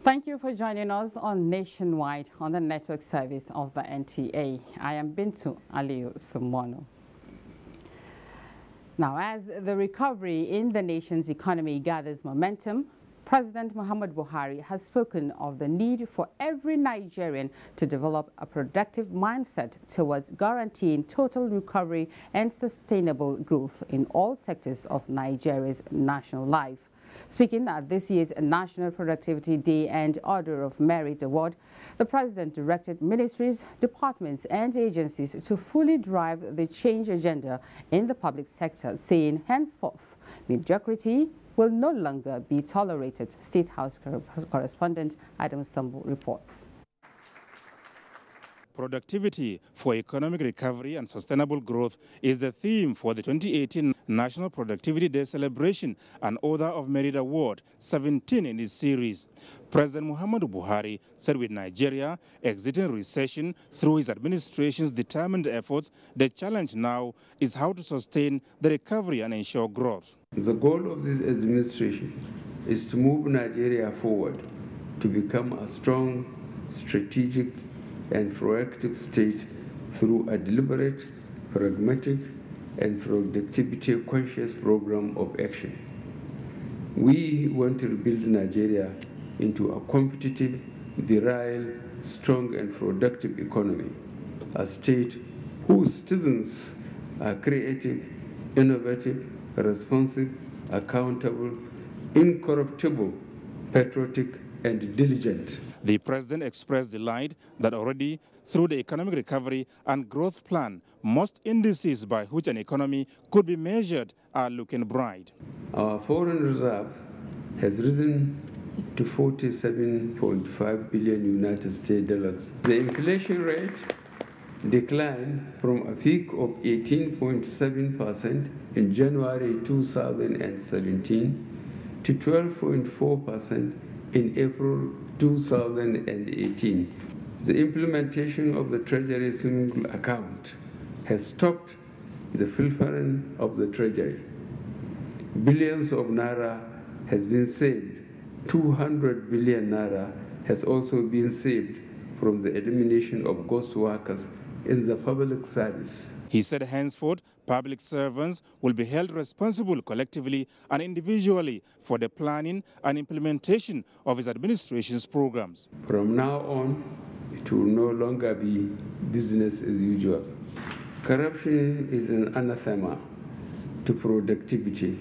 Thank you for joining us on Nationwide on the network service of the NTA. I am Bintu Aliyu Sumono. Now, as the recovery in the nation's economy gathers momentum, President Muhammadu Buhari has spoken of the need for every Nigerian to develop a productive mindset towards guaranteeing total recovery and sustainable growth in all sectors of Nigeria's national life. Speaking at this year's National Productivity Day and Order of Merit Award, the President directed ministries, departments and agencies to fully drive the change agenda in the public sector, saying henceforth mediocrity will no longer be tolerated. State House correspondent Adam Sambu reports. Productivity for economic recovery and sustainable growth is the theme for the 2018 National Productivity Day celebration and Order of Merit Award, 17 in this series. President Muhammadu Buhari said with Nigeria exiting recession through his administration's determined efforts, the challenge now is how to sustain the recovery and ensure growth. The goal of this administration is to move Nigeria forward to become a strong, strategic, and proactive state through a deliberate, pragmatic, and productivity-conscious program of action. We want to rebuild Nigeria into a competitive, virile, strong, and productive economy, a state whose citizens are creative, innovative, responsive, accountable, incorruptible, patriotic, and diligent. The president expressed delight that already through the economic recovery and growth plan, most indices by which an economy could be measured are looking bright. Our foreign reserve has risen to 47.5 billion United States dollars. The inflation rate declined from a peak of 18.7% in January 2017 to 12.4% in April 2018. The implementation of the Treasury single account has stopped the pilfering of the Treasury. Billions of naira has been saved. 200 billion naira has also been saved from the elimination of ghost workers in the public service. He said henceforth, public servants will be held responsible collectively and individually for the planning and implementation of his administration's programs. From now on, it will no longer be business as usual. Corruption is an anathema to productivity,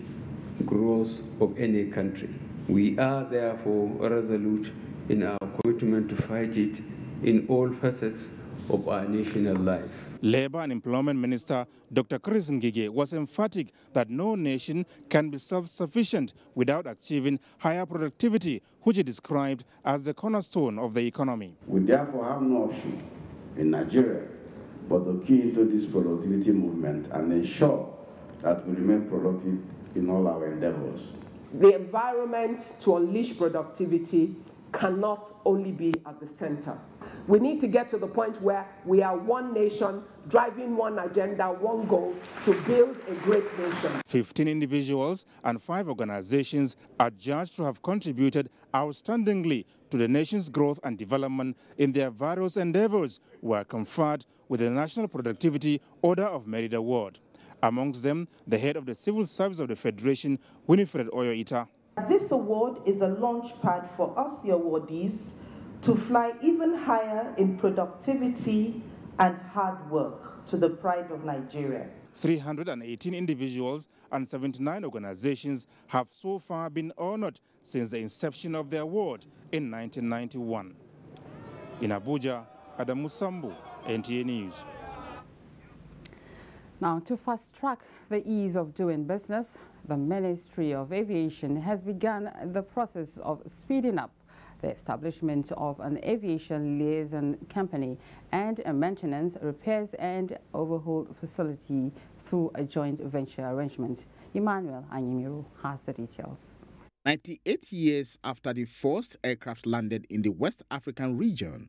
growth of any country. We are therefore resolute in our commitment to fight it in all facets of our national life. Labor and Employment Minister Dr. Chris Ngige was emphatic that no nation can be self-sufficient without achieving higher productivity, which he described as the cornerstone of the economy. We therefore have no option in Nigeria but to key into this productivity movement and ensure that we remain productive in all our endeavors. The environment to unleash productivity cannot only be at the center. We need to get to the point where we are one nation, driving one agenda, one goal, to build a great nation. 15 individuals and 5 organizations are judged to have contributed outstandingly to the nation's growth and development in their various endeavors, were conferred with the National Productivity Order of Merit Award. Amongst them, the head of the Civil Service of the Federation, Winifred Oyoita. This award is a launch pad for us, the awardees, to fly even higher in productivity and hard work to the pride of Nigeria. 318 individuals and 79 organizations have so far been honored since the inception of the award in 1991. In Abuja, Adamu Sambu, NTA News. Now, to fast-track the ease of doing business, the Ministry of Aviation has begun the process of speeding up the establishment of an aviation liaison company and a maintenance, repairs and overhaul facility through a joint venture arrangement. Emmanuel Anyimiru has the details. 98 years after the first aircraft landed in the West African region,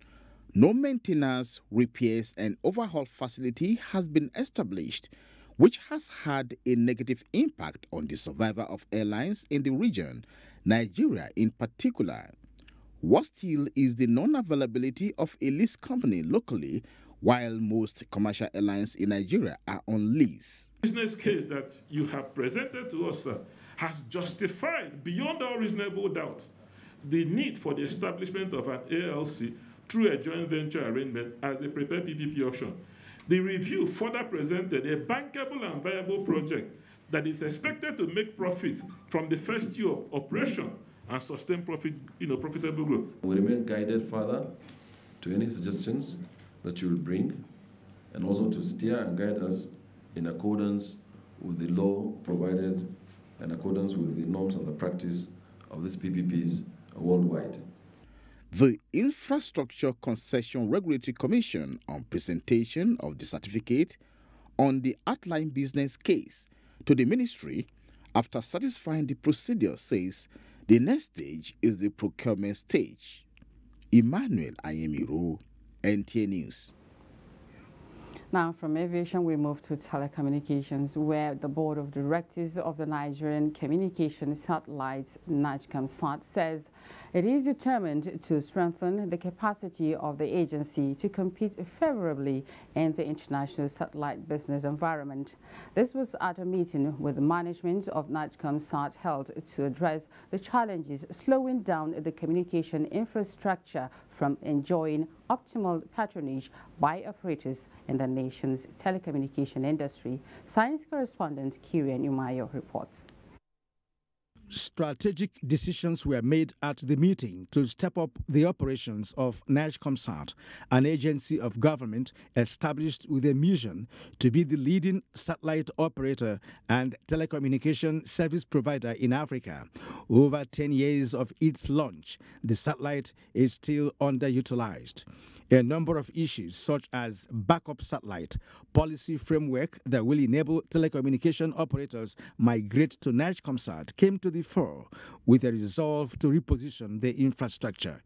no maintenance, repairs and overhaul facility has been established, which has had a negative impact on the survival of airlines in the region, Nigeria in particular. What still is the non-availability of a lease company locally, while most commercial airlines in Nigeria are on lease. The business case that you have presented to us, sir, has justified beyond all reasonable doubt the need for the establishment of an ALC through a joint venture arrangement as a prepared PPP option. The review further presented a bankable and viable project that is expected to make profit from the first year of operation and sustain profitable growth. We remain guided further to any suggestions that you will bring, and also to steer and guide us in accordance with the law provided, in accordance with the norms and the practice of these PPPs worldwide. The Infrastructure Concession Regulatory Commission, on presentation of the certificate on the outline business case to the ministry, after satisfying the procedure, says the next stage is the procurement stage. Emmanuel Anyimiru, NTA News. Now, from aviation, we move to telecommunications, where the Board of Directors of the Nigerian Communication Satellites, NAGCOMSAT, says it is determined to strengthen the capacity of the agency to compete favorably in the international satellite business environment. This was at a meeting with the management of NAGCOMSAT held to address the challenges slowing down the communication infrastructure from enjoying optimal patronage by operators in the nation's telecommunication industry. Science correspondent Kirian Umayo reports. Strategic decisions were made at the meeting to step up the operations of NAGCOMSAT, an agency of government established with a mission to be the leading satellite operator and telecommunication service provider in Africa. Over 10 years of its launch, the satellite is still underutilized. A number of issues such as backup satellite, policy framework that will enable telecommunication operators migrate to NAGCOMSAT came to the fore, with a resolve to reposition the infrastructure.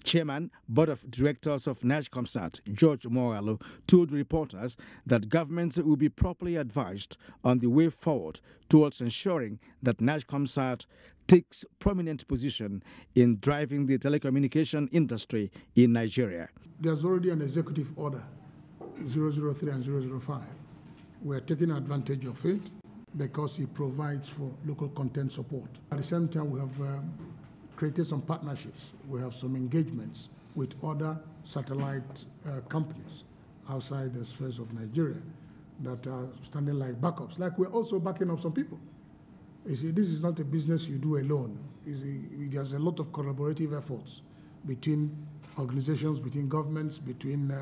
Chairman, Board of Directors of NAGCOMSAT, George Moalo, told reporters that government will be properly advised on the way forward towards ensuring that NAGCOMSAT takes prominent position in driving the telecommunication industry in Nigeria. There's already an executive order, 003 and 005. We're taking advantage of it because it provides for local content support. At the same time, we have created some partnerships. We have some engagements with other satellite companies outside the spheres of Nigeria that are standing like backups. Like we're also backing up some people. You see, this is not a business you do alone. There's a lot of collaborative efforts between organizations, between governments, between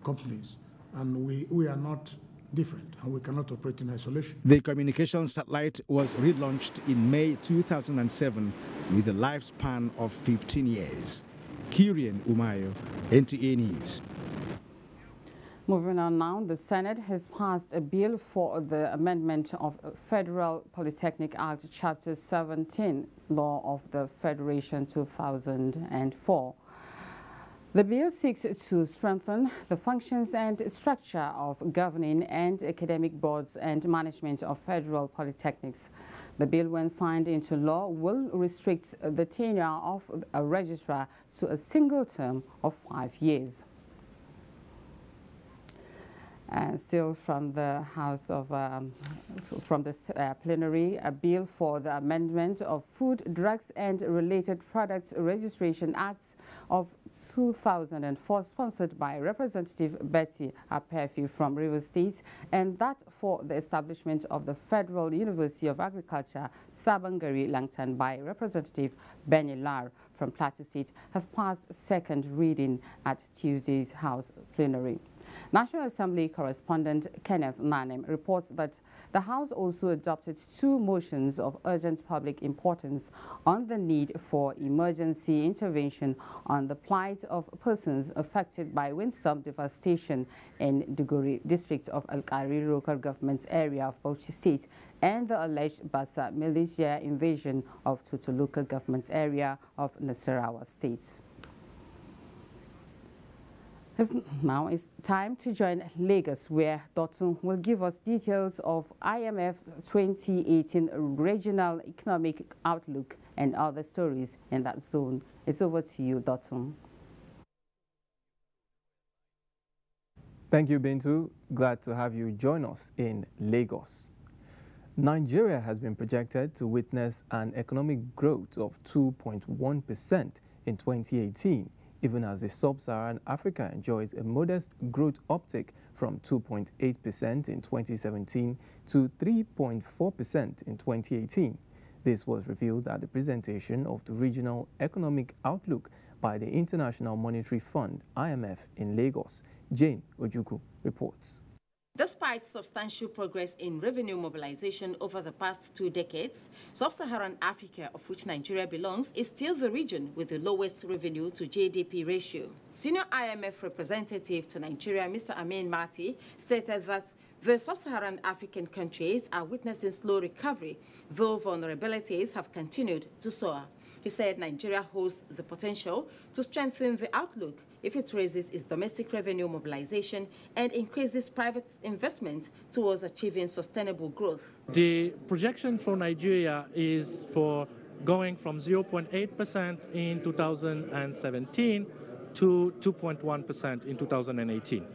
companies. And we are not different, and we cannot operate in isolation. The communication satellite was relaunched in May 2007 with a lifespan of 15 years. Kirian Umayo, NTA News. Moving on now, the Senate has passed a bill for the amendment of Federal Polytechnic Act, Chapter 17, Law of the Federation 2004. The bill seeks to strengthen the functions and structure of governing and academic boards and management of federal polytechnics. The bill, when signed into law, will restrict the tenure of a registrar to a single term of 5 years. Still from the House of, from the plenary, a bill for the amendment of Food, Drugs and Related Products Registration Acts of 2004 sponsored by Representative Betty Aperfi from Rivers State, and that for the establishment of the Federal University of Agriculture, Sabangari Langtan by Representative Benny Lar from Plateau State have passed second reading at Tuesday's House plenary. National Assembly correspondent Kenneth Nanem reports that the House also adopted 2 motions of urgent public importance on the need for emergency intervention on the plight of persons affected by windstorm devastation in Duguri district of Alkari local government area of Bauchi State and the alleged Basa militia invasion of Tutu local government area of Nasarawa State. Now it's time to join Lagos, where Dotun will give us details of IMF's 2018 Regional Economic Outlook and other stories in that zone. It's over to you, Dotun. Thank you, Bintu. Glad to have you join us in Lagos. Nigeria has been projected to witness an economic growth of 2.1% in 2018. Even as the sub-Saharan Africa enjoys a modest growth uptick from 2.8% in 2017 to 3.4% in 2018. This was revealed at the presentation of the Regional Economic Outlook by the International Monetary Fund, IMF, in Lagos. Jane Ojukwu reports. Despite substantial progress in revenue mobilization over the past 2 decades, sub-Saharan Africa, of which Nigeria belongs, is still the region with the lowest revenue to GDP ratio. Senior IMF representative to Nigeria, Mr. Amin Mati, stated that the sub-Saharan African countries are witnessing slow recovery, though vulnerabilities have continued to soar. He said Nigeria holds the potential to strengthen the outlook if it raises its domestic revenue mobilization and increases private investment towards achieving sustainable growth. The projection for Nigeria is for going from 0.8% in 2017 to 2.1% in 2018.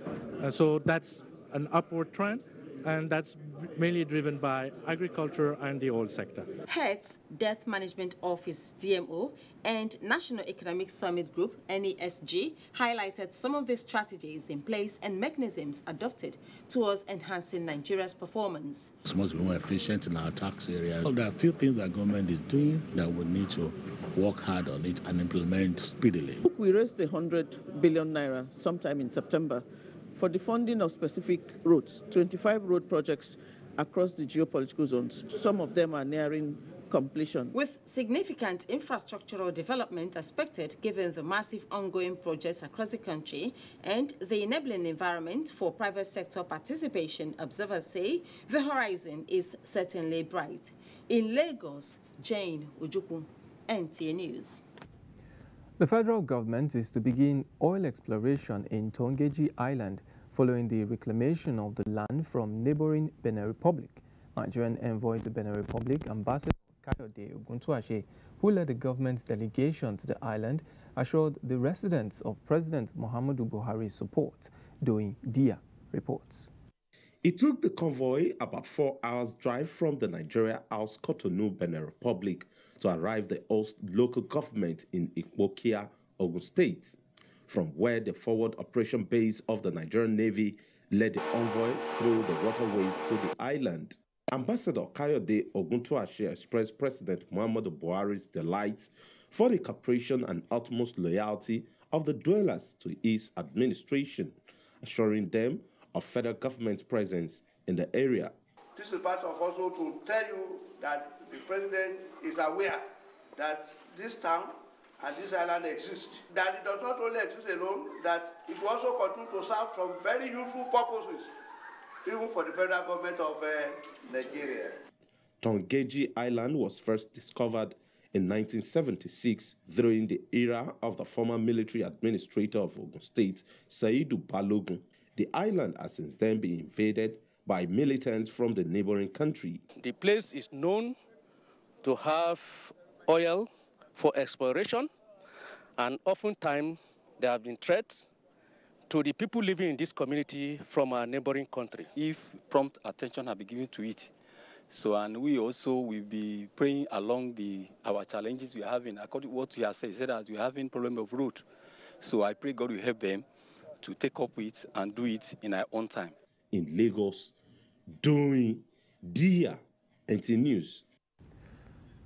And so that's an upward trend, and that's mainly driven by agriculture and the oil sector. Heads, Debt Management Office, DMO, and National Economic Summit Group, NESG, highlighted some of the strategies in place and mechanisms adopted towards enhancing Nigeria's performance. It's much more efficient in our tax area. There are a few things that government is doing that we need to work hard on it and implement speedily. We raised 100 billion naira sometime in September for the funding of specific roads, 25 road projects across the geopolitical zones. Some of them are nearing completion. With significant infrastructural development expected given the massive ongoing projects across the country and the enabling environment for private sector participation, observers say the horizon is certainly bright. In Lagos, Jane Ojukwu, NTA News. The federal government is to begin oil exploration in Tongi Island following the reclamation of the land from neighboring Benin Republic. Nigerian envoy to Benin Republic, Ambassador Kayode Oguntuashe, who led the government's delegation to the island, assured the residents of President Muhammadu Buhari's support. Doing Dia reports. It took the convoy about 4 hours drive from the Nigeria House Cotonou, Benin Republic, to arrive the host local government in Ikpokia, Ogun State, from where the forward operation base of the Nigerian Navy led the envoy through the waterways to the island. Ambassador Kayode Oguntuashe expressed President Muhammadu Buhari's delight for the cooperation and utmost loyalty of the dwellers to his administration, assuring them of federal government's presence in the area. This is part of also to tell you that the president is aware that this town and this island exist. That it does not only exist alone, that it will also continue to serve some very useful purposes, even for the federal government of Nigeria. Tongi Island was first discovered in 1976 during the era of the former military administrator of Ogun State, Saidu Balogun. The island has since then been invaded by militants from the neighboring country. The place is known to have oil for exploration, and oftentimes there have been threats to the people living in this community from our neighboring country. If prompt attention had been given to it, and we also will be praying along our challenges we are having. According to what you have said that we are having problem of road. So I pray God will help them to take up with and do it in our own time. In Lagos, doing Dia NT News.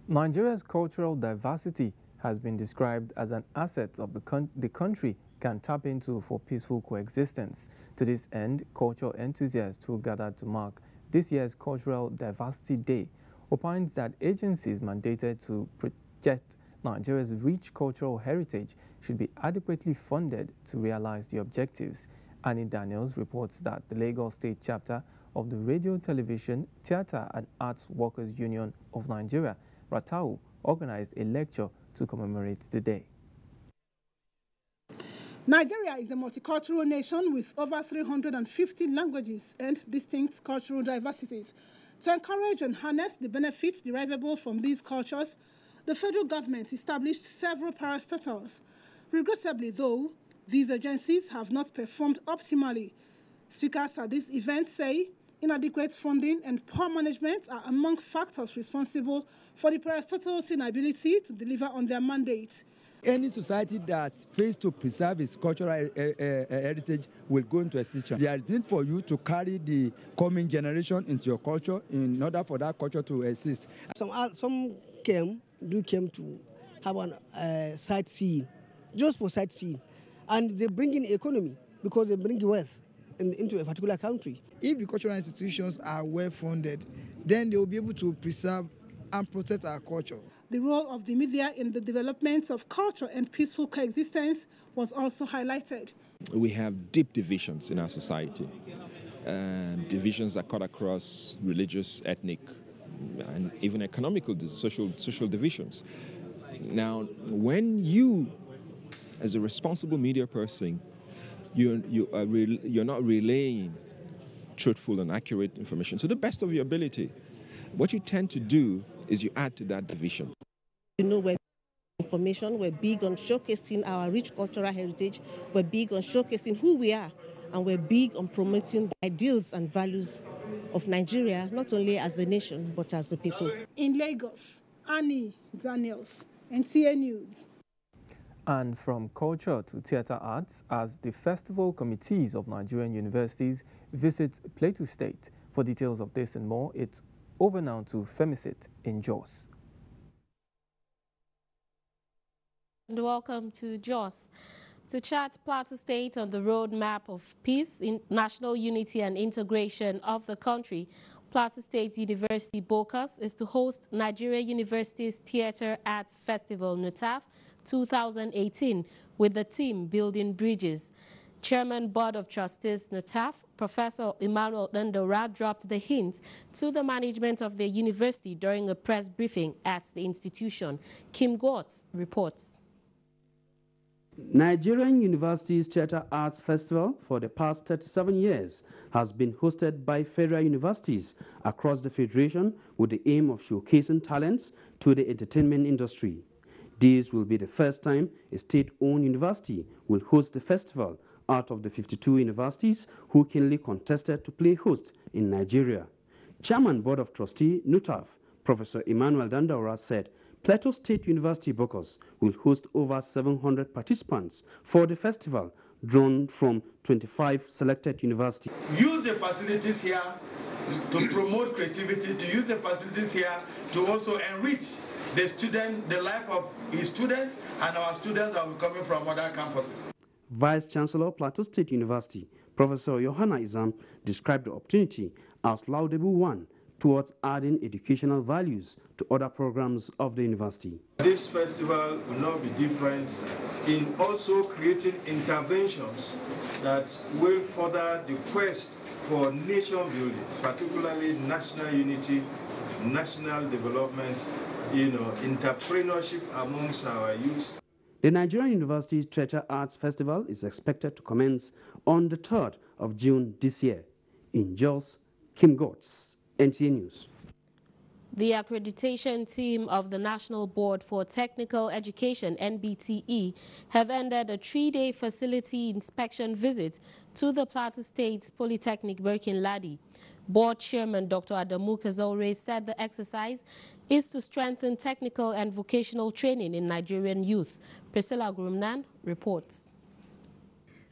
Nigeria's cultural diversity has been described as an asset of the country can tap into for peaceful coexistence. To this end, culture enthusiasts who gathered to mark this year's Cultural Diversity Day opines that agencies mandated to project Nigeria's rich cultural heritage should be adequately funded to realize the objectives. Annie Daniels reports that the Lagos State chapter of the Radio, Television, Theatre and Arts Workers Union of Nigeria, RATAU, organized a lecture to commemorate the day. Nigeria is a multicultural nation with over 350 languages and distinct cultural diversities. To encourage and harness the benefits derivable from these cultures, the federal government established several parastatals. Regrettably, though, these agencies have not performed optimally. Speakers at this event say inadequate funding and poor management are among factors responsible for the parastatals' inability to deliver on their mandate. Any society that fails to preserve its cultural heritage will go into extinction. There is need for you to carry the coming generation into your culture in order for that culture to exist. Some came to have a sightseeing, just for sightseeing, and they bring in economy because they bring wealth into a particular country. If the cultural institutions are well funded, then they will be able to preserve and protect our culture. The role of the media in the development of culture and peaceful coexistence was also highlighted. We have deep divisions in our society, divisions that cut across religious, ethnic, and even economical, social divisions. Now, when you, as a responsible media person, you're not relaying truthful and accurate information to the best of your ability, what you tend to do is you add to that division. You know, we're information, we're big on showcasing our rich cultural heritage, we're big on showcasing who we are, and we're big on promoting the ideals and values of Nigeria, not only as a nation, but as a people. In Lagos, Annie Daniels, NTA News. And from culture to theatre arts, as the festival committees of Nigerian universities visit Plateau State. For details of this and more, it's over now to Femisit in Jos. And welcome to Jos. To chart Plateau State on the roadmap of peace, national unity and integration of the country, Plateau State University Bocas is to host Nigeria University's Theatre Arts Festival, NUTAF 2018, with the team Building Bridges. Chairman Board of Trustees, NUTAF, Professor Emmanuel Dandora, dropped the hint to the management of the university during a press briefing at the institution. Kim Gwartz reports. Nigerian University's Theatre Arts Festival for the past 37 years has been hosted by federal universities across the Federation with the aim of showcasing talents to the entertainment industry. This will be the first time a state-owned university will host the festival out of the 52 universities who keenly contested to play host in Nigeria. Chairman Board of Trustees, NUTAF, Professor Emmanuel Dandora said Plateau State University Bocas will host over 700 participants for the festival, drawn from 25 selected universities. Use the facilities here to promote creativity, to use the facilities here to also enrich the life of his students and our students that will be coming from other campuses. Vice Chancellor, Plateau State University, Professor Johanna Izam, described the opportunity as laudable one towards adding educational values to other programs of the university. This festival will not be different in also creating interventions that will further the quest for nation building, particularly national unity, national development, entrepreneurship amongst our youth. The Nigerian University Theatre Arts Festival is expected to commence on the 3rd of June this year. In Jos, Kim Gwartz, NTA News. The accreditation team of the National Board for Technical Education, NBTE, have ended a 3-day facility inspection visit to the Plateau State Polytechnic Birkin-Ladi. Board Chairman Dr. Adamu Kazore said the exercise is to strengthen technical and vocational training in Nigerian youth. Priscilla Grumnan reports.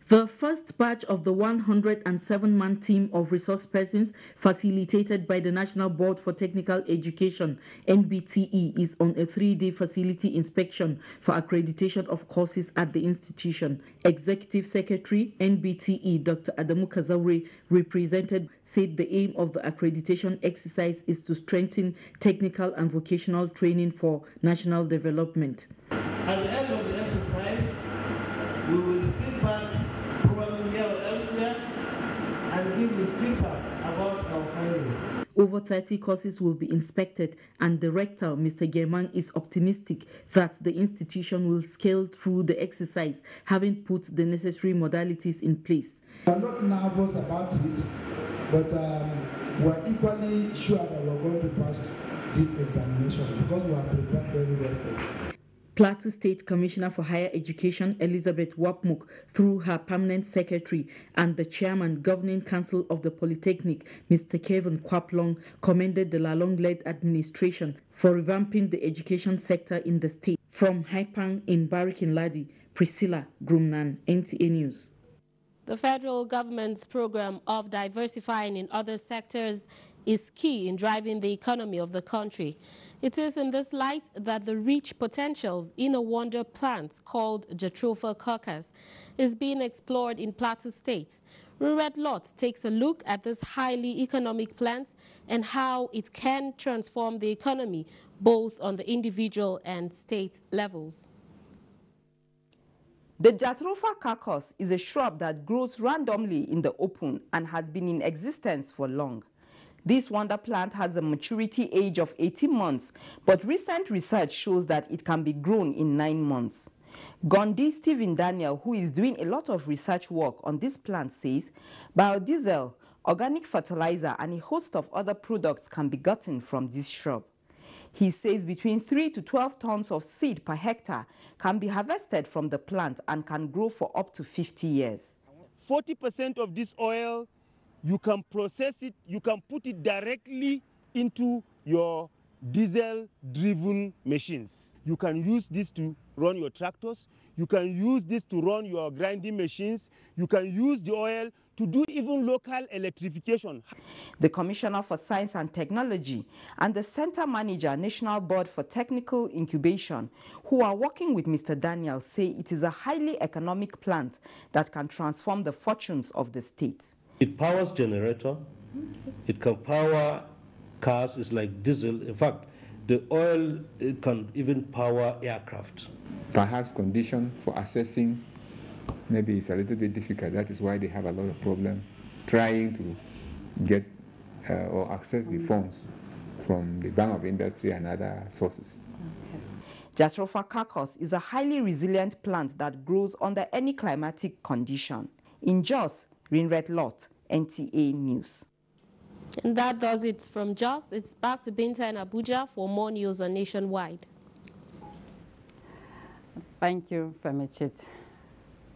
The first batch of the 107-man team of resource persons facilitated by the National Board for Technical Education, NBTE, is on a 3-day facility inspection for accreditation of courses at the institution. Executive Secretary, NBTE, Dr. Adamu Kazaure, said the aim of the accreditation exercise is to strengthen technical and vocational training for national development. At the end of the exercise, we will sit back probably here or elsewhere and give the feedback about our findings. Over 30 courses will be inspected, and the rector, Mr. German, is optimistic that the institution will scale through the exercise, having put the necessary modalities in place. I'm not nervous about it, but we're equally sure that we're going to pass this examination because we are prepared very well for it. Plateau State Commissioner for Higher Education, Elizabeth Wapmuk, through her permanent secretary, and the chairman, Governing Council of the Polytechnic, Mr. Kevin Kwaplong, commended the Lalong-led administration for revamping the education sector in the state. From Haipang in Barikin Ladi, Priscilla Grumnan, NTA News. The federal government's program of diversifying in other sectors is key in driving the economy of the country. It is in this light that the rich potentials in a wonder plant called Jatropha caucus is being explored in Plateau State. Red Lot takes a look at this highly economic plant and how it can transform the economy both on the individual and state levels. The Jatropha caucus is a shrub that grows randomly in the open and has been in existence for long. This wonder plant has a maturity age of 18 months, but recent research shows that it can be grown in 9 months. Gondi Stephen Daniel, who is doing a lot of research work on this plant, says biodiesel, organic fertilizer, and a host of other products can be gotten from this shrub. He says between 3 to 12 tons of seed per hectare can be harvested from the plant and can grow for up to 50 years. 40% of this oil, you can process it, you can put it directly into your diesel-driven machines. You can use this to run your tractors, you can use this to run your grinding machines, you can use the oil to do even local electrification. The Commissioner for Science and Technology and the Center Manager, National Board for Technical Incubation, who are working with Mr. Daniel, say it is a highly economic plant that can transform the fortunes of the state. It powers generator, it can power cars, it's like diesel. In fact, the oil, it can even power aircraft. Perhaps condition for assessing maybe it's a little bit difficult. That is why they have a lot of problem trying to get or access the funds from the Bank of Industry and other sources. Jatropha caucus is a highly resilient plant that grows under any climatic condition. In Jos, Red Lot, NTA News. And that does it from Jos. It's back to Binta and Abuja for more news on Nationwide. Thank you, Femichit.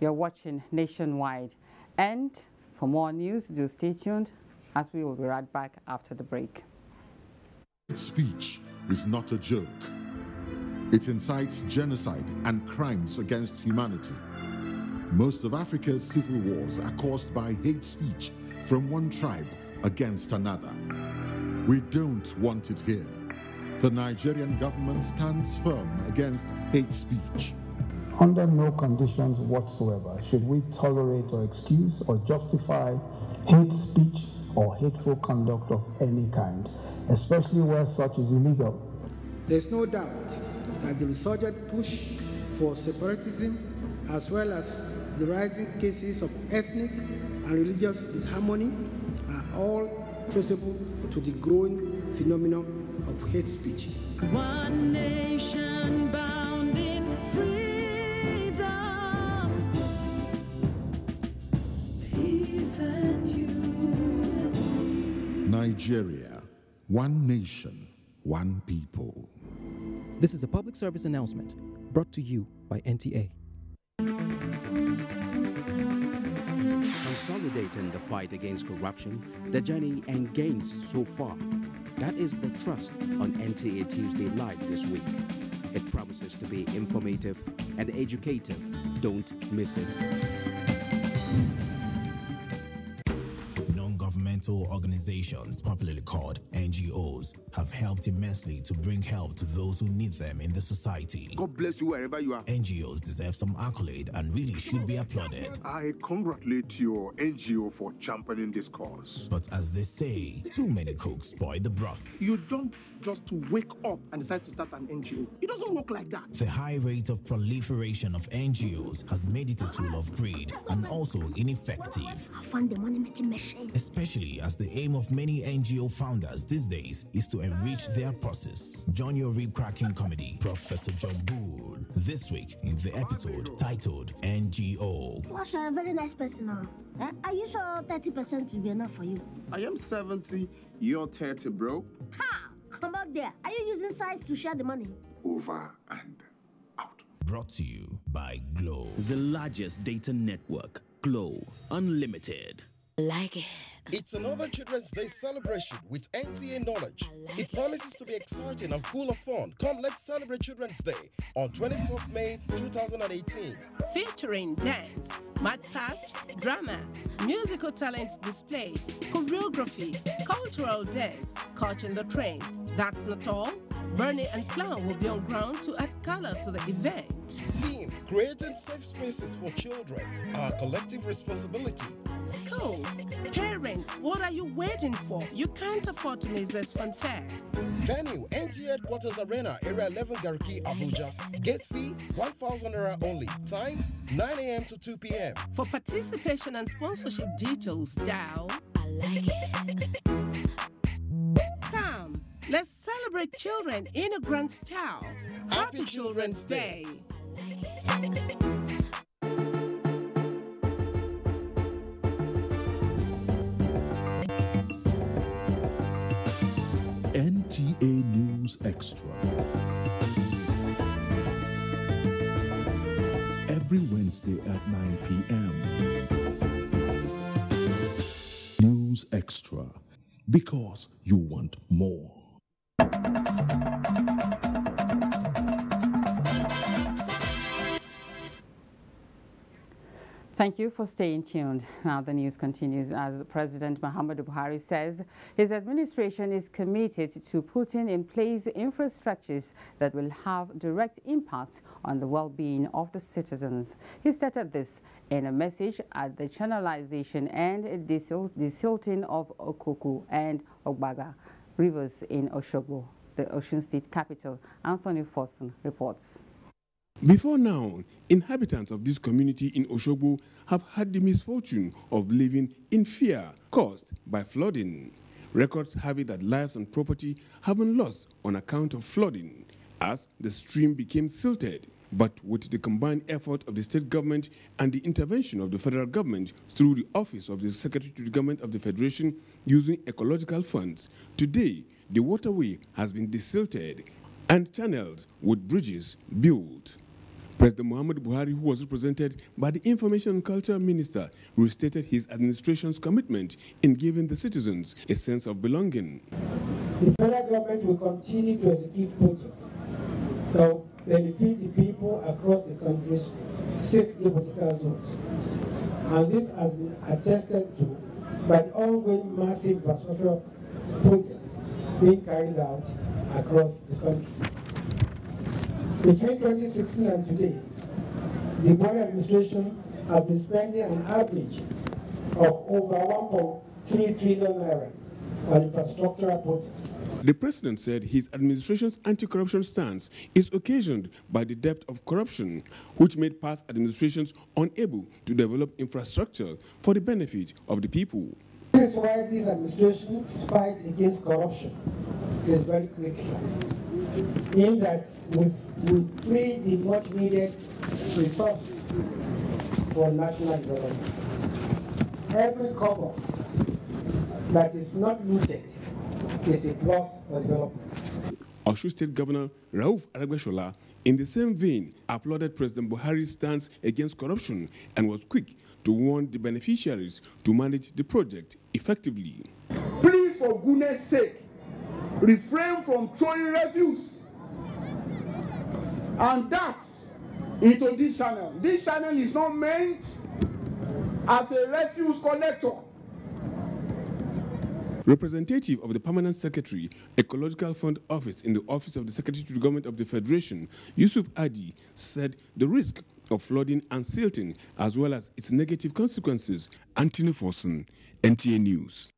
You're watching Nationwide. And for more news, do stay tuned as we will be right back after the break. Speech is not a joke. It incites genocide and crimes against humanity. Most of Africa's civil wars are caused by hate speech from one tribe against another. We don't want it here. The Nigerian government stands firm against hate speech. Under no conditions whatsoever should we tolerate or excuse or justify hate speech or hateful conduct of any kind, especially where such is illegal. There's no doubt that the resurgent push for separatism, as well as the rising cases of ethnic and religious disharmony, are all traceable to the growing phenomenon of hate speech. One nation bound in freedom, peace and unity. Nigeria, one nation, one people. This is a public service announcement brought to you by NTA. Consolidating the fight against corruption, the journey and gains so far. That is the trust on NTA Tuesday Live this week. It promises to be informative and educative. Don't miss it. non-governmental organizations, popularly called NGOs, have helped immensely to bring help to those who need them in the society. God bless you wherever you are. NGOs deserve some accolade and really should be applauded. I congratulate your NGO for championing this cause. But as they say, too many cooks spoil the broth. You don't just wake up and decide to start an NGO. It doesn't work like that. The high rate of proliferation of NGOs has made it a tool of greed and also ineffective. I found the money-making machine. Especially as the aim of many NGO founders these days is to enrich their purses. Join your rib-cracking comedy, Professor John Bull, this week in the episode titled NGO. Gosh, you're a very nice person now. Are you sure 30% will be enough for you? I am 70, you're 30, bro. Ha! Come back there. Are you using size to share the money? Over and brought to you by Glow. The largest data network, Glow Unlimited. Like it. It's another Children's Day celebration with NTA Knowledge. It promises to be exciting and full of fun. Come, let's celebrate Children's Day on 24th May 2018. Featuring dance, march past, drama, musical talent display, choreography, cultural dance, catching the train. That's not all. Bernie and Clown will be on ground to add color to the event. Theme: creating safe spaces for children, our collective responsibility. Schools, parents, what are you waiting for? You can't afford to miss this fun fair. Venue: NTA Headquarters Arena, Area 11 Garki, Abuja. Gate fee: 1,000 naira only. Time: 9 a.m. to 2 p.m. For participation and sponsorship details, dial. I like it. Come, let's celebrate children in a grand style. Happy Children's Day. NTA News Extra. Every Wednesday at 9 p.m. News Extra. Because you want more. Thank you for staying tuned. Now the news continues as President Muhammadu Buhari says his administration is committed to putting in place infrastructures that will have direct impact on the well-being of the citizens. He stated this in a message at the channelization and desilting of Okuku and Ogbaga rivers in Osogbo, the Osun State capital. Anthony Forson reports. Before now, inhabitants of this community in Osogbo have had the misfortune of living in fear caused by flooding. Records have it that lives and property have been lost on account of flooding as the stream became silted. But with the combined effort of the state government and the intervention of the federal government through the office of the Secretary to the Government of the Federation using ecological funds, today the waterway has been desilted and channeled with bridges built. President Muhammadu Buhari, who was represented by the Information and Culture Minister, restated his administration's commitment in giving the citizens a sense of belonging. The federal government will continue to execute projects that will benefit the people across the country's 6 geopolitical zones. And this has been attested to by the ongoing massive infrastructural projects being carried out across the country. Between 2016 and today, the Buhari administration has been spending an average of over 1.3 trillion naira on infrastructural projects. The president said his administration's anti-corruption stance is occasioned by the depth of corruption, which made past administrations unable to develop infrastructure for the benefit of the people. This is why this administration's fight against corruption is very critical, in that we free the much needed resources for national development. Every kobo that is not looted is a plus for development. Osun State Governor Rauf Aregbesola, in the same vein, applauded President Buhari's stance against corruption and was quick to warn the beneficiaries to manage the project effectively. Please, for goodness sake, refrain from throwing refuse and that into this channel. This channel is not meant as a refuse collector. Representative of the Permanent Secretary, Ecological Fund Office in the Office of the Secretary to the Government of the Federation, Yusuf Adi, said the risk of flooding and silting, as well as its negative consequences. Anthony Forson, NTA News.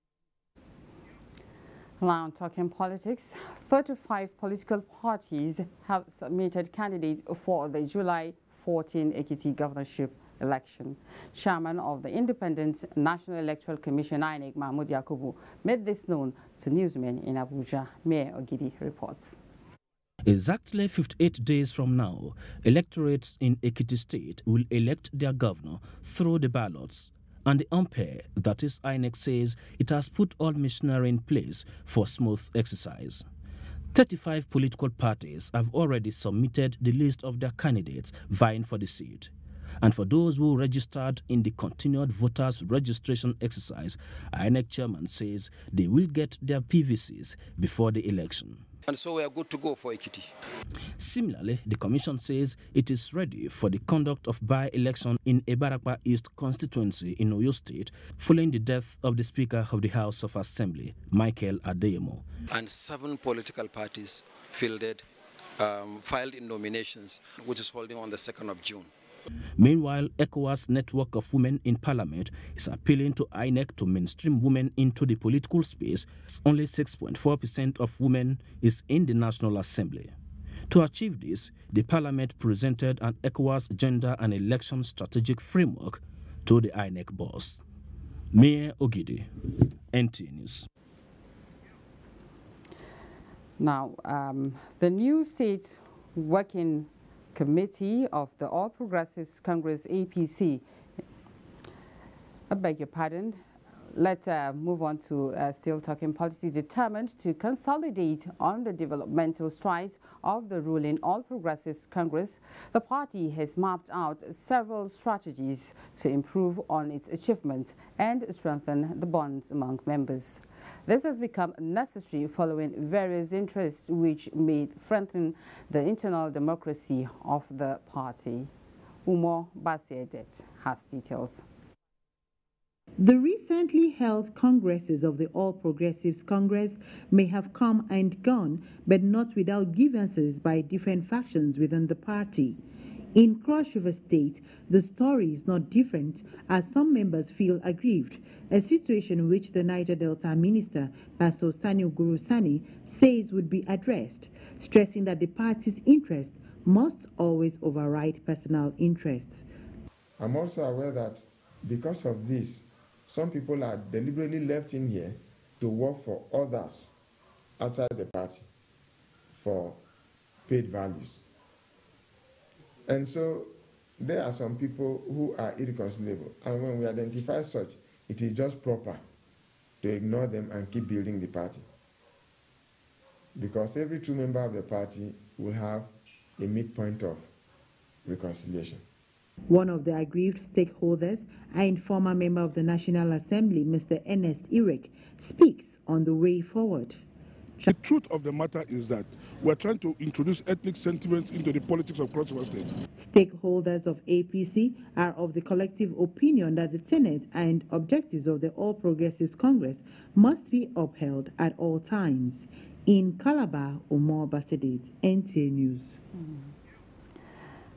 Now, talking politics, 35 political parties have submitted candidates for the July 14 Ekiti governorship election. Chairman of the Independent National Electoral Commission, INEC, Mahmoud Yakubu, made this known to newsmen in Abuja. Mayor Ogidi reports. Exactly 58 days from now, electorates in Ekiti State will elect their governor through the ballots. And the umpire, that is INEC, says it has put all machinery in place for smooth exercise. 35 political parties have already submitted the list of their candidates vying for the seat. And for those who registered in the continued voters registration exercise, INEC chairman says they will get their PVCs before the election. And so we are good to go for Ekiti. Similarly, the commission says it is ready for the conduct of by-election in Ebarakpa East constituency in Oyo State following the death of the Speaker of the House of Assembly, Michael Adeyemo. And 7 political parties filed in nominations, which is holding on the 2nd of June. Meanwhile, ECOWAS network of women in parliament is appealing to INEC to mainstream women into the political space. Only 6.4% of women is in the National Assembly. To achieve this, the parliament presented an ECOWAS gender and election strategic framework to the INEC boss. Mayor Ogidi, NTA News. Now, the new state working committee of the All Progressives Congress, APC, I beg your pardon, let's move on to still talking politics, determined to consolidate on the developmental strides of the ruling All Progressives Congress. The party has mapped out several strategies to improve on its achievements and strengthen the bonds among members. This has become necessary following various interests which may strengthen the internal democracy of the party. Umo Basiedet has details. The recently held congresses of the All Progressives Congress may have come and gone, but not without grievances by different factions within the party. In Cross River State, the story is not different, as some members feel aggrieved, a situation which the Niger Delta Minister, Pastor Sani Guru Sani, says would be addressed, stressing that the party's interest must always override personal interests. I'm also aware that because of this, some people are deliberately left in here to work for others outside the party for paid values. And so there are some people who are irreconcilable. And when we identify such, it is just proper to ignore them and keep building the party. Because every true member of the party will have a midpoint of reconciliation. One of the aggrieved stakeholders and former member of the National Assembly, Mr. Ernest Irek, speaks on the way forward. The truth of the matter is that we're trying to introduce ethnic sentiments into the politics of Cross River State. Stakeholders of APC are of the collective opinion that the tenets and objectives of the All Progressives Congress must be upheld at all times. In Calabar, Omar Basedet, NTA News.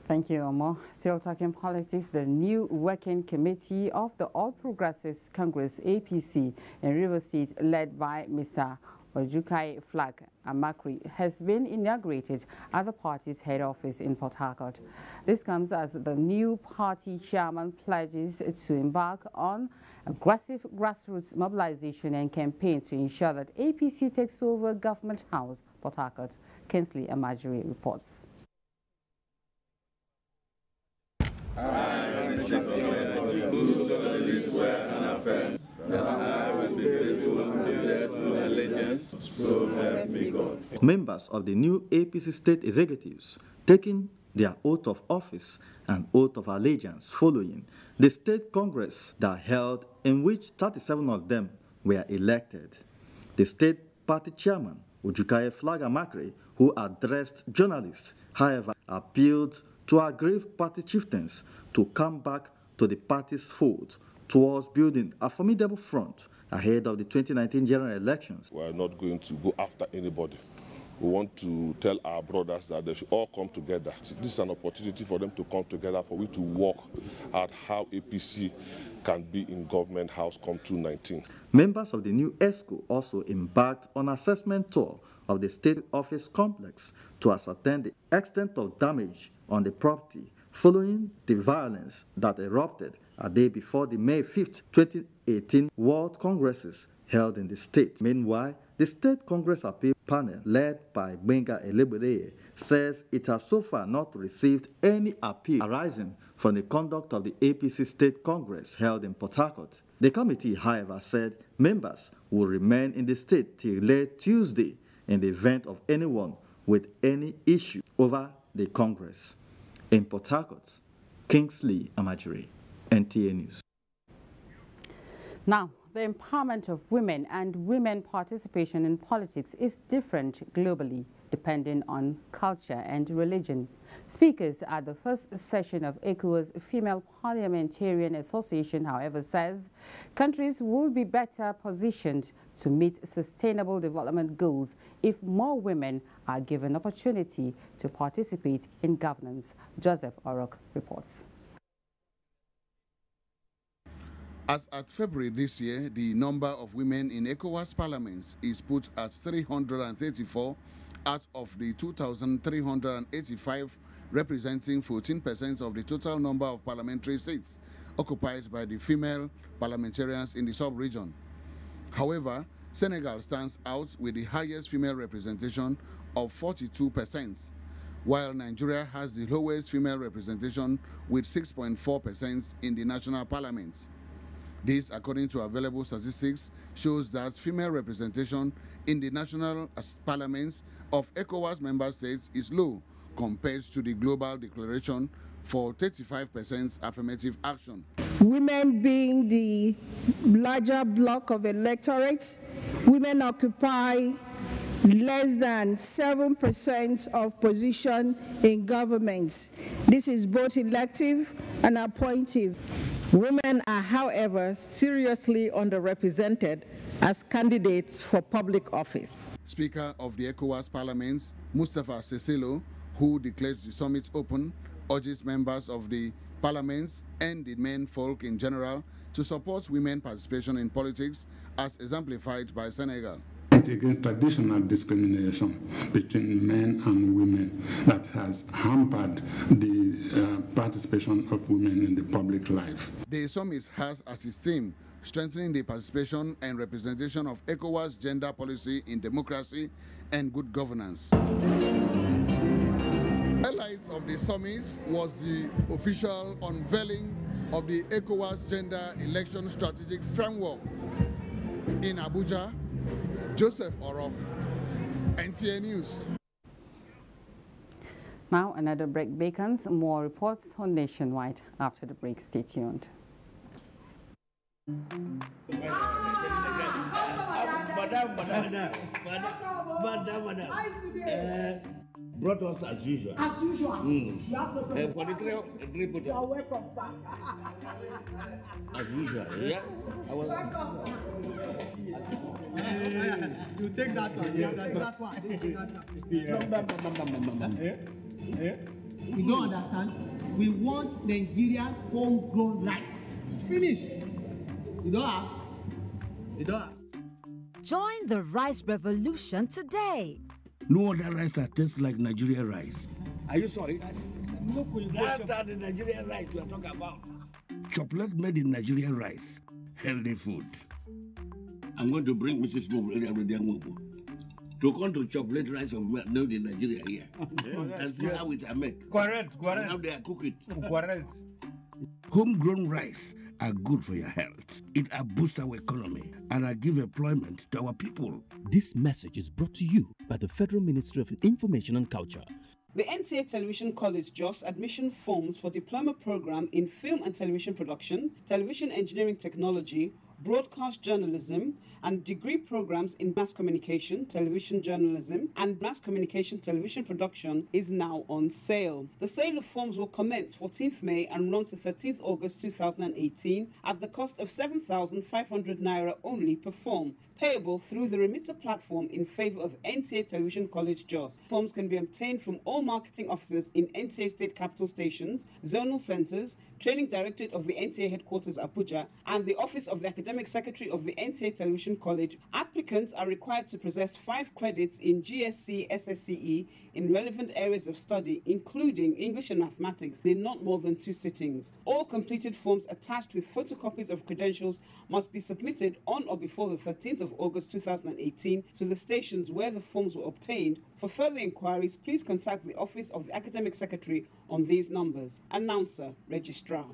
Thank you, Omar. Still talking politics, the new working committee of the All Progressives Congress, APC, in River State, led by Mr. Ojukai Flag Amakri, has been inaugurated at the party's head office in Port Harcourt. This comes as the new party chairman pledges to embark on aggressive grassroots mobilization and campaign to ensure that APC takes over Government House, Port Harcourt. Kensley Amajiri reports. Members of the new APC state executives taking their oath of office and oath of allegiance following the state congress that held, in which 37 of them were elected. The state party chairman, Ojukai Flag Amakri, who addressed journalists, however, appealed to aggrieved party chieftains to come back to the party's fold towards building a formidable front ahead of the 2019 general elections. We are not going to go after anybody. We want to tell our brothers that they should all come together. This is an opportunity for them to come together, for we to work out how APC can be in government house come 2019. Members of the new ESCO also embarked on assessment tour of the state office complex to ascertain the extent of damage on the property following the violence that erupted a day before the May 5th, 2018 World Congresses held in the state. Meanwhile, the State Congress Appeal Panel, led by Benga Elebeleye, says it has so far not received any appeal arising from the conduct of the APC State Congress held in Port Harcourt. The committee, however, said members will remain in the state till late Tuesday in the event of anyone with any issue over the Congress. In Port Harcourt, Kingsley Amajiri, NTA News. Now, the empowerment of women and women participation in politics is different globally, depending on culture and religion. Speakers at the first session of ECOWAS Female Parliamentarian Association, however, says countries will be better positioned to meet sustainable development goals if more women are given opportunity to participate in governance. Joseph Orok reports. As at February this year, the number of women in ECOWAS parliaments is put at 334 out of the 2,385, representing 14% of the total number of parliamentary seats occupied by the female parliamentarians in the sub-region. However, Senegal stands out with the highest female representation of 42%, while Nigeria has the lowest female representation with 6.4% in the national parliament. This, according to available statistics, shows that female representation in the national parliaments of ECOWAS member states is low compared to the global declaration for 35% affirmative action. Women being the larger block of electorates, women occupy less than 7% of position in governments. This is both elective and appointive. Women are, however, seriously underrepresented as candidates for public office. Speaker of the ECOWAS Parliament, Mustafa Seselo, who declared the summit open, urges members of the parliaments and the men folk in general to support women participation in politics as exemplified by Senegal. Against traditional discrimination between men and women that has hampered the participation of women in the public life. The summit has as its theme strengthening the participation and representation of ECOWAS gender policy in democracy and good governance. Highlights of the summit was the official unveiling of the ECOWAS gender election strategic framework in Abuja. Joseph Orok, NTA News. Now another break beckons. More reports on Nationwide after the break. Stay tuned. Brought us as usual. As usual. You have no problem. For the three You are welcome, sir. As usual, yeah? Welcome, you take that one. Yeah, that one. You don't understand? We want Nigerian homegrown rice. Finish. You don't have? You don't have? Join the rice revolution today. No other rice that tastes like Nigerian rice. Are you sorry? That's the Nigerian rice we are talking about. Chocolate made in Nigerian rice. Healthy food. I'm going to bring Mrs. Mobu to come to chocolate rice of made in Nigeria here. And see how it are made. Correct. And how they are cook it. Correct. Homegrown rice are good for your health. It boosts our economy and give employment to our people. This message is brought to you by the Federal Ministry of Information and Culture. The NTA Television College draws admission forms for diploma program in film and television production, television engineering technology, broadcast journalism, and degree programs in mass communication, television journalism, and mass communication television production is now on sale. The sale of forms will commence 14th May and run to 13th August 2018 at the cost of 7,500 naira only per form, payable through the remitter platform in favor of NTA Television College Jos. Forms can be obtained from all marketing offices in NTA State capital stations, zonal centers, Training Directorate of the NTA Headquarters Abuja, and the Office of the Academic Secretary of the NTA Television College. Applicants are required to possess 5 credits in GSC SSCE in relevant areas of study, including English and mathematics, in not more than 2 sittings. All completed forms attached with photocopies of credentials must be submitted on or before the 13th of August 2018 to the stations where the forms were obtained. For further inquiries, please contact the Office of the Academic Secretary on these numbers. Announcer, Registrar.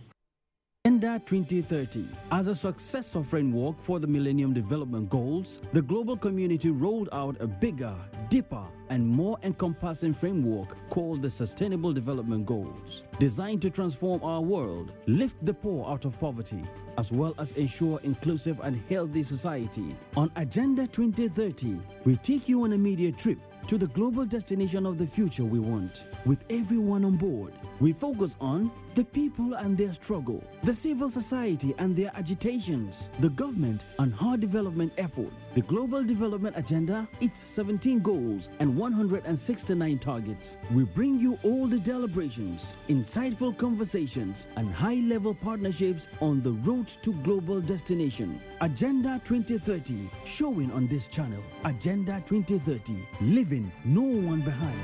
Agenda 2030. As a successor framework for the Millennium Development Goals, the global community rolled out a bigger, deeper, and more encompassing framework called the Sustainable Development Goals, designed to transform our world, lift the poor out of poverty, as well as ensure inclusive and healthy society. On Agenda 2030, we take you on a media trip to the global destination of the future we want. With everyone on board, we focus on the people and their struggle, the civil society and their agitations, the government and her development effort, the global development agenda, its 17 goals and 169 targets. We bring you all the deliberations, insightful conversations, and high-level partnerships on the road to global destination. Agenda 2030, showing on this channel. Agenda 2030, leaving no one behind.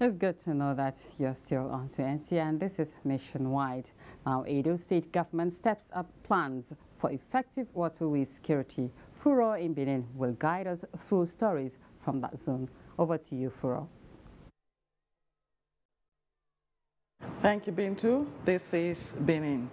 It's good to know that you're still on to NTA, and this is nationwide. Now, Edo State government steps up plans for effective waterway security. Furo in Benin will guide us through stories from that zone. Over to you, Furo. Thank you, Bintu. This is Benin.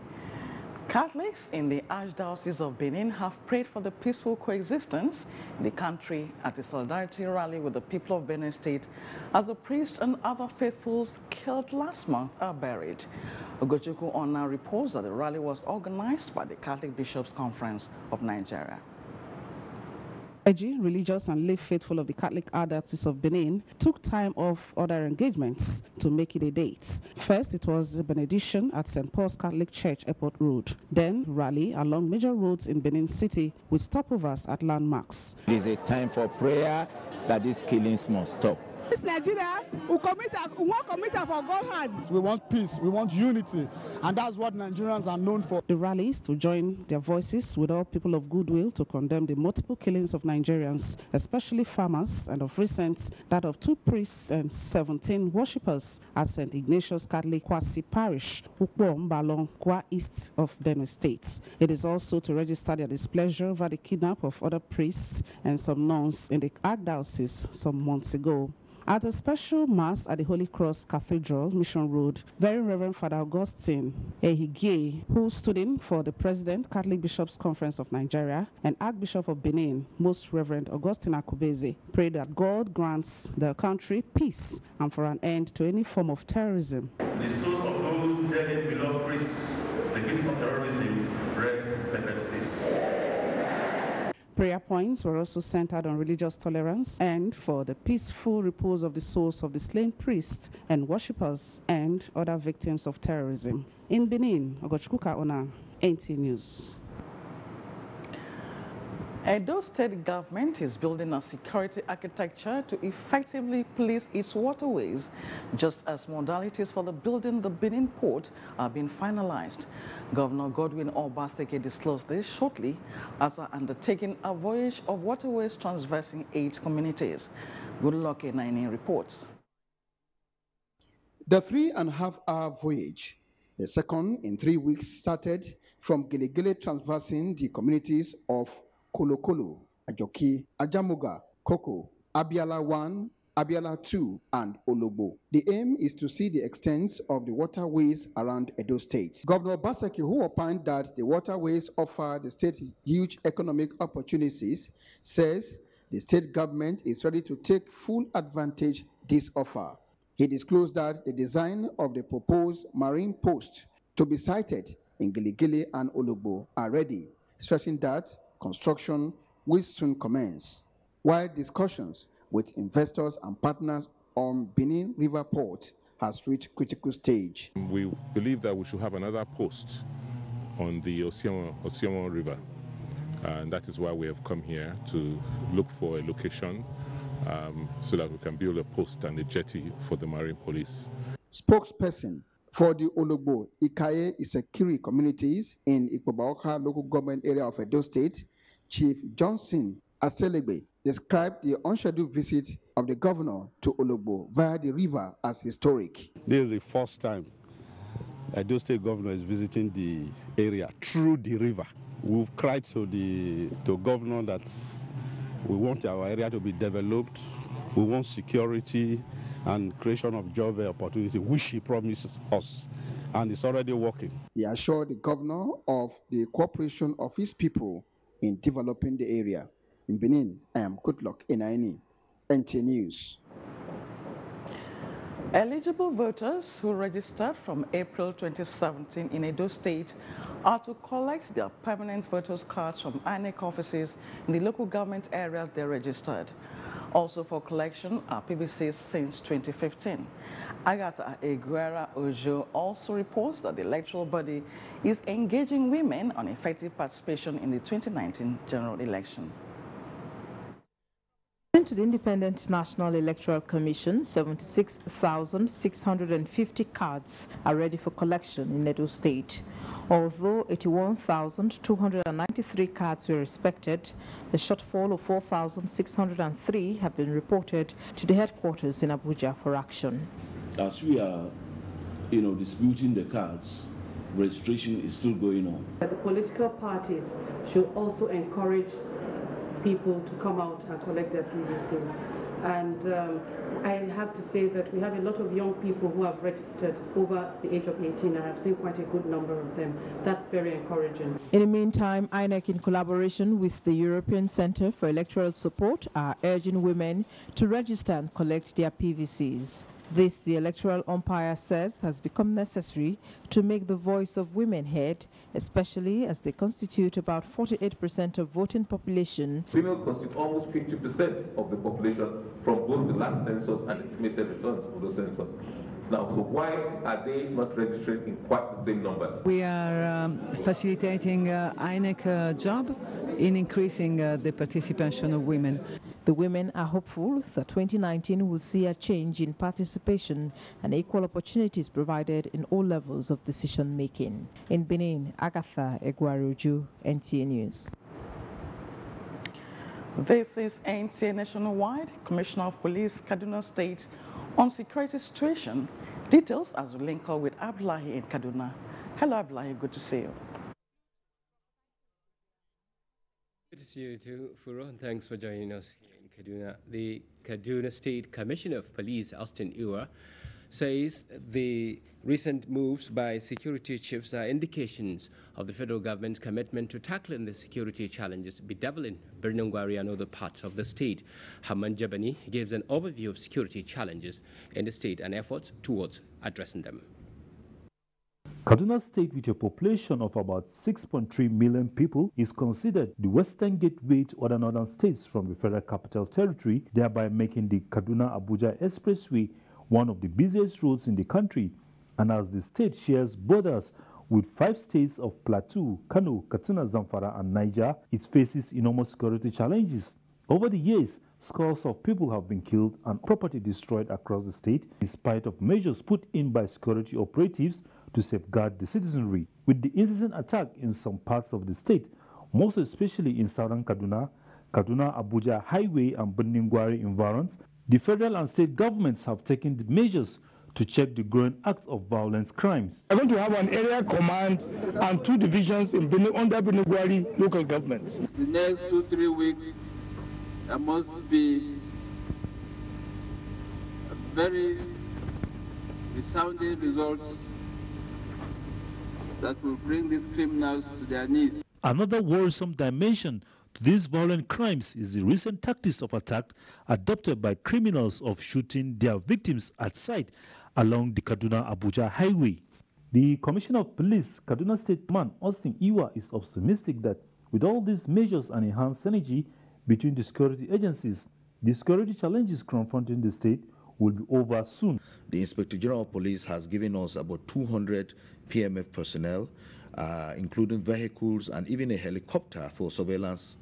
Catholics in the Archdiocese of Benin have prayed for the peaceful coexistence in the country at a solidarity rally with the people of Benin State as the priests and other faithfuls killed last month are buried. Ogochukwu Ona reports that the rally was organized by the Catholic Bishops' Conference of Nigeria. Religious and lay faithful of the Catholic Archdiocese of Benin took time off other engagements to make it a date. First, it was a benediction at St. Paul's Catholic Church, Airport Road. Then, rally along major roads in Benin City with stopovers at landmarks. It is a time for prayer that these killings must stop. This Nigeria, we want commit for God's hand. We want peace, we want unity, and that's what Nigerians are known for. The rallies to join their voices with all people of goodwill to condemn the multiple killings of Nigerians, especially farmers, and of recent, that of 2 priests and 17 worshippers at St. Ignatius Catholic Kwasi Parish, Ukbo Mbalong, Kwa East of Benue State. It is also to register their displeasure over the kidnap of other priests and some nuns in the Archdiocese some months ago. At a special mass at the Holy Cross Cathedral, Mission Road, Very Reverend Father Augustine Ehige, who stood in for the President, Catholic Bishops' Conference of Nigeria, and Archbishop of Benin, Most Reverend Augustine Akubeze, prayed that God grants the country peace and for an end to any form of terrorism. The souls of those dearly beloved priests, the gifts of terrorism, rest perfect peace. Prayer points were also centered on religious tolerance and for the peaceful repose of the souls of the slain priests and worshippers and other victims of terrorism. In Benin, Ogochukwu Ona, NT News. Edo State government is building a security architecture to effectively police its waterways, just as modalities for building the Benin port are being finalized. Governor Godwin Obaseki disclosed this shortly after undertaking a voyage of waterways traversing 8 communities. Goodluck Naini reports. The 3.5-hour voyage, the second in 3 weeks, started from Giligili traversing the communities of Kolokolo, Ajoki, Ajamuga, Koko, Abiala 1, Abiala 2, and Olobo. The aim is to see the extent of the waterways around Edo State. Governor Baseki, who opined that the waterways offer the state huge economic opportunities, says the state government is ready to take full advantage of this offer. He disclosed that the design of the proposed marine post to be sited in Giligili and Ologbo are ready, stressing that construction will soon commence, while discussions with investors and partners on Benin River Port has reached critical stage. We believe that we should have another post on the Osimo River, and that is why we have come here to look for a location so that we can build a post and a jetty for the Marine Police. Spokesperson for the Ologbo, Ikaye, Isekiri communities in Ikpobaoka local government area of Edo State, Chief Johnson Aselebe described the unscheduled visit of the governor to Ologbo via the river as historic. This is the first time Edo State governor is visiting the area through the river. We've cried to governor that we want our area to be developed, we want security and creation of job opportunity, which he promised us, and it's already working. He assured the governor of the cooperation of his people in developing the area. In Benin, I am Goodluck Inaini, NT News. Eligible voters who registered from April 2017 in Edo State are to collect their permanent voters' cards from INEC offices in the local government areas they registered. Also for collection are PVCs since 2015. Agatha Eguera Ojo also reports that the electoral body is engaging women on effective participation in the 2019 general election. To the Independent National Electoral Commission, 76,650 cards are ready for collection in Edo State. Although 81,293 cards were respected, a shortfall of 4,603 have been reported to the headquarters in Abuja for action. As we are, disputing the cards, registration is still going on. The political parties should also encourage people to come out and collect their PVCs. And I have to say that we have a lot of young people who have registered over the age of 18. I have seen quite a good number of them. That's very encouraging. In the meantime, INEC, in collaboration with the European Center for Electoral Support, are urging women to register and collect their PVCs. This, the electoral umpire says, has become necessary to make the voice of women heard, especially as they constitute about 48% of voting population. Females constitute almost 50% of the population from both the last census and estimated returns of the census. Now, so why are they not registering in quite the same numbers? We are facilitating INEC job in increasing the participation of women. The women are hopeful that 2019 will see a change in participation and equal opportunities provided in all levels of decision making. In Benin, Agatha Egwaruju, NTA News. This is NTA Nationwide, Commissioner of Police, Kaduna State, on security situation. Details as we link up with Abdullahi in Kaduna. Hello, Abdullahi, good to see you. Good to see you too, Furo, and thanks for joining us here in Kaduna. The Kaduna State Commissioner of Police, Austin Ewa, says the recent moves by security chiefs are indications of the federal government's commitment to tackling the security challenges bedeviling Birnungwari and other parts of the state. Haman Jabani gives an overview of security challenges in the state and efforts towards addressing them. Kaduna State, with a population of about 6.3 million people, is considered the western gateway to other northern states from the Federal Capital Territory, thereby making the Kaduna-Abuja Expressway one of the busiest roads in the country. And as the state shares borders with 5 states of Plateau, Kano, Katsina, Zamfara, and Niger, it faces enormous security challenges. Over the years, scores of people have been killed and property destroyed across the state, in spite of measures put in by security operatives to safeguard the citizenry. With the incessant attack in some parts of the state, most especially in southern Kaduna, Kaduna-Abuja Highway and Birnungwari environs, the federal and state governments have taken the measures to check the growing acts of violent crimes. We're going to have an area command and 2 divisions in under Birnungwari local government. The next 2-3 weeks, there must be a very resounding results that will bring these criminals to their knees. Another worrisome dimension to these violent crimes is the recent tactics of attack adopted by criminals of shooting their victims at sight along the Kaduna-Abuja highway. The Commissioner of Police, Kaduna State man Austin Iwa, is optimistic that with all these measures and enhanced synergy between the security agencies, the security challenges confronting the state will be over soon. The Inspector General of Police has given us about 200 PMF personnel, including vehicles and even a helicopter for surveillance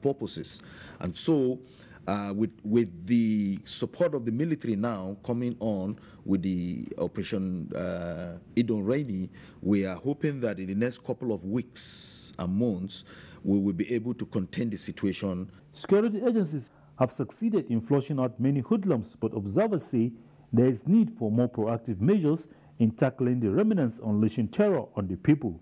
purposes. And so, with the support of the military now coming on with the Operation Edo State, we are hoping that in the next couple of weeks and months, we will be able to contain the situation. Security agencies have succeeded in flushing out many hoodlums, but observers say there is need for more proactive measures in tackling the remnants unleashing terror on the people.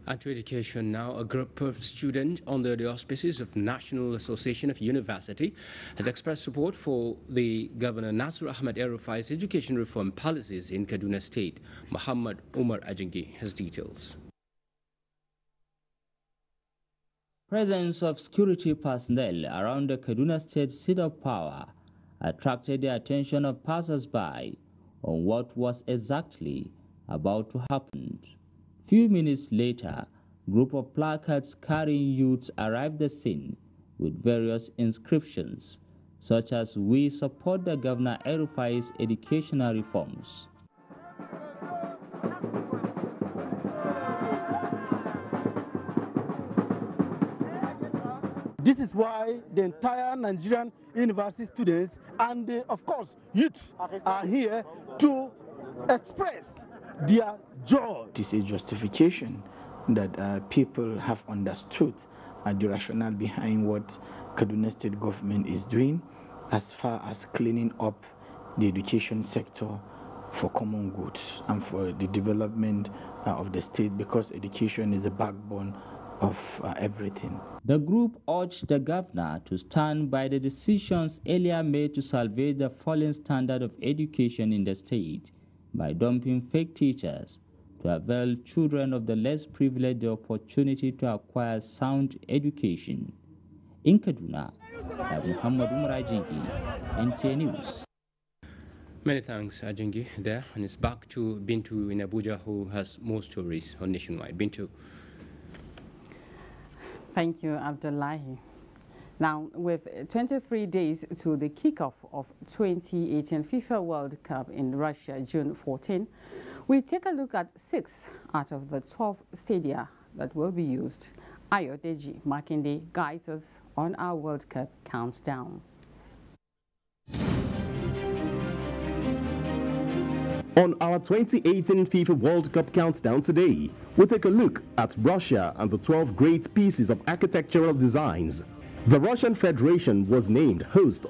And to education now, a group of students under the auspices of National Association of University has expressed support for the Governor Nasir Ahmed El-Rufai's education reform policies in Kaduna State. Muhammad Umar Ajingi has details. Presence of security personnel around the Kaduna State seat of power attracted the attention of passers-by on what was exactly about to happen. Few minutes later, a group of placards carrying youths arrived at the scene with various inscriptions, such as "We support the Governor El-Rufai's educational reforms." This is why the entire Nigerian university students and, of course, youth are here to express their joy. It is a justification that people have understood the rationale behind what Kaduna State government is doing as far as cleaning up the education sector for common good and for the development of the state, because education is the backbone of everything. The group urged the governor to stand by the decisions earlier made to salvage the falling standard of education in the state by dumping fake teachers to avail children of the less privileged the opportunity to acquire sound education. In Kaduna, Muhammad Umar Ajingi, NTA News. Many thanks, Ajingi, there. And it's back to Bintu in Abuja, who has more stories on Nationwide. Bintu. Thank you, Abdullahi. Now, with 23 days to the kickoff of 2018 FIFA World Cup in Russia, June 14, we take a look at 6 out of the 12 stadia that will be used. Ayodeji Makinde guides us on our World Cup countdown. On our 2018 FIFA World Cup countdown today, we'll take a look at Russia and the 12 great pieces of architectural designs. The Russian Federation was named host